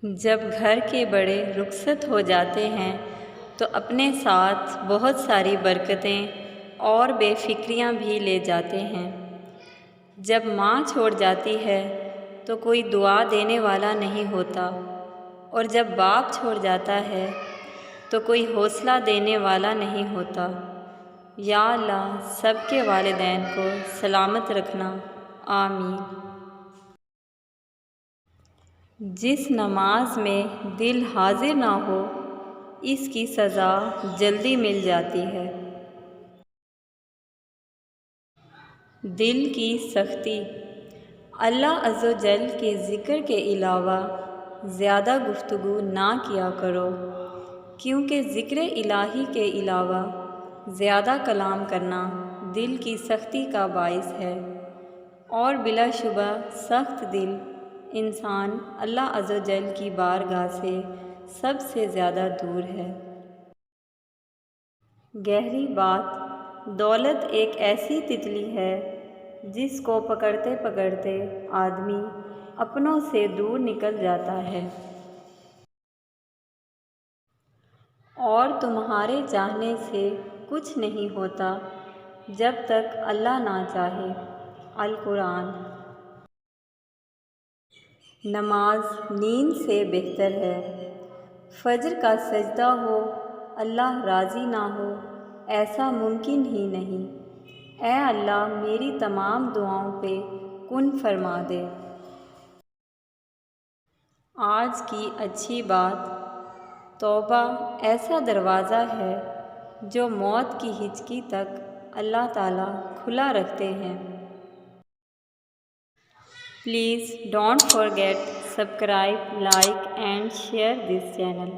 جب گھر کے بڑے رخصت ہو جاتے ہیں تو اپنے ساتھ بہت ساری برکتیں اور بے فکریاں بھی لے جاتے ہیں۔ جب ماں چھوڑ جاتی ہے تو کوئی دعا دینے والا نہیں ہوتا، اور جب باپ چھوڑ جاتا ہے تو کوئی حوصلہ دینے والا نہیں ہوتا۔ یا اللہ سب کے والدین کو سلامت رکھنا، آمین۔ جس نماز میں دل حاضر نہ ہو اس کی سزا جلدی مل جاتی ہے۔ دل کی سختی۔ اللہ عز و جل کے ذکر کے علاوہ زیادہ گفتگو نہ کیا کرو، کیونکہ ذکر الہی کے علاوہ زیادہ کلام کرنا دل کی سختی کا باعث ہے، اور بلا شبہ سخت دل انسان اللہ عز و جل کی بارگاہ سے سب سے زیادہ دور ہے۔ گہری بات۔ دولت ایک ایسی تتلی ہے جس کو پکڑتے پکڑتے آدمی اپنوں سے دور نکل جاتا ہے، اور تمہارے چاہنے سے کچھ نہیں ہوتا جب تک اللہ نہ چاہے۔ القرآن۔ نماز نیند سے بہتر ہے۔ فجر کا سجدہ ہو اللہ راضی نہ ہو، ایسا ممکن ہی نہیں۔ اے اللہ میری تمام دعاؤں پہ کن فرما دے۔ آج کی اچھی بات۔ توبہ ایسا دروازہ ہے جو موت کی ہچکی تک اللہ تعالیٰ کھلا رکھتے ہیں۔ Please don't forget subscribe, like and share this channel.